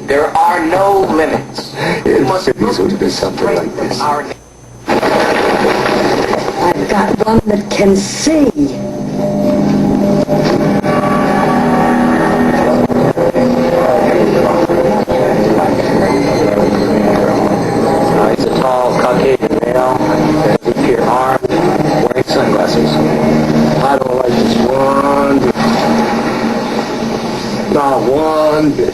There are no limits. It must be something like this. I've got one that can see. He's a tall Caucasian male, with your arm, wearing sunglasses. I don't like this one bit. Not one bit.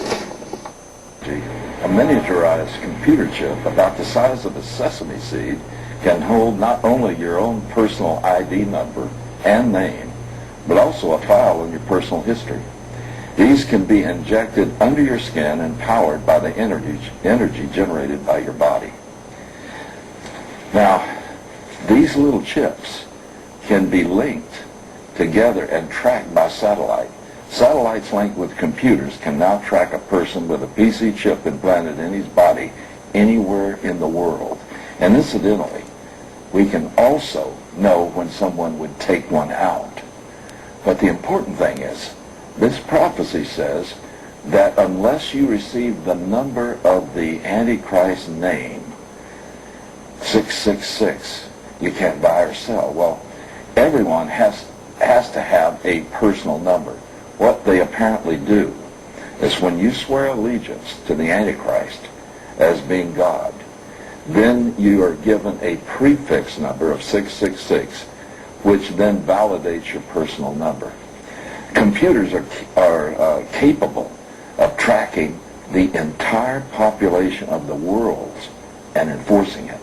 A miniaturized computer chip about the size of a sesame seed can hold not only your own personal ID number and name, but also a file in your personal history. These can be injected under your skin and powered by the energy generated by your body. Now, these little chips can be linked together and tracked by satellite. Satellites linked with computers can now track a person with a PC chip implanted in his body anywhere in the world. And incidentally, we can also know when someone would take one out. But the important thing is, this prophecy says that unless you receive the number of the Antichrist name, 666, you can't buy or sell. Well, everyone has to have a personal number. What they apparently do is when you swear allegiance to the Antichrist as being God, then you are given a prefix number of 666, which then validates your personal number. Computers are capable of tracking the entire population of the world and enforcing it.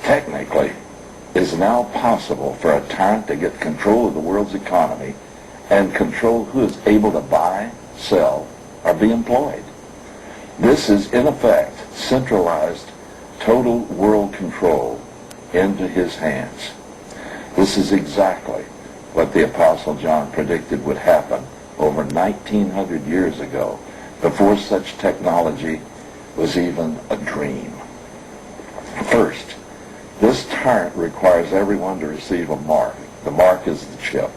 Technically, it is now possible for a tyrant to get control of the world's economy and control who is able to buy, sell, or be employed. This is, in effect, centralized total world control into his hands. This is exactly what the Apostle John predicted would happen over 1900 years ago, before such technology was even a dream. First, this tyrant requires everyone to receive a mark. The mark is the chip.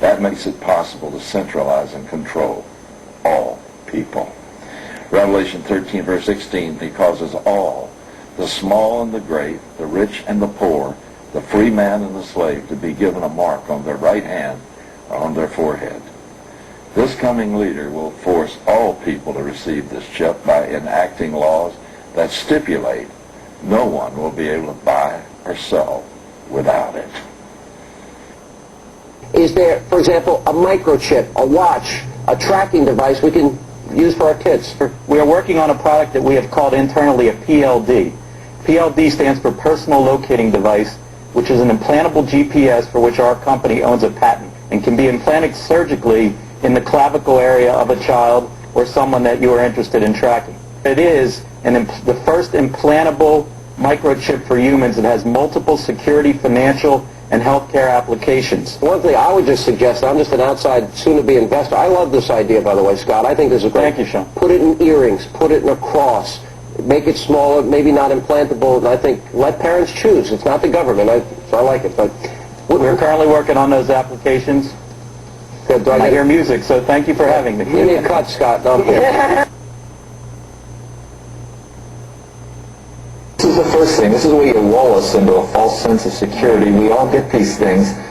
That makes it possible to centralize and control all people. Revelation 13, verse 16, he causes all, the small and the great, the rich and the poor, the free man and the slave, to be given a mark on their right hand or on their forehead. This coming leader will force all people to receive this chip by enacting laws that stipulate no one will be able to buy or sell without it. Is there, for example, a microchip, a watch, a tracking device we can use for our kids? We are working on a product that we have called internally a PLD. PLD stands for Personal Locating Device, which is an implantable GPS for which our company owns a patent and can be implanted surgically in the clavicle area of a child or someone that you are interested in tracking. It is the first implantable microchip for humans that has multiple security, financial, and healthcare applications. One thing I would just suggest, I'm just an outside, soon-to-be investor. I love this idea, by the way, Scott. I think this is great. Thank you, Sean. Put it in earrings, put it in a cross, make it smaller, maybe not implantable, and I think let parents choose. It's not the government, so I like it. But we're currently working on those applications. Good. I hear music, so thank you for having me. Give me a cut, Scott. No, This is the first thing. This is where you lull us into a false sense of security. We all get these things.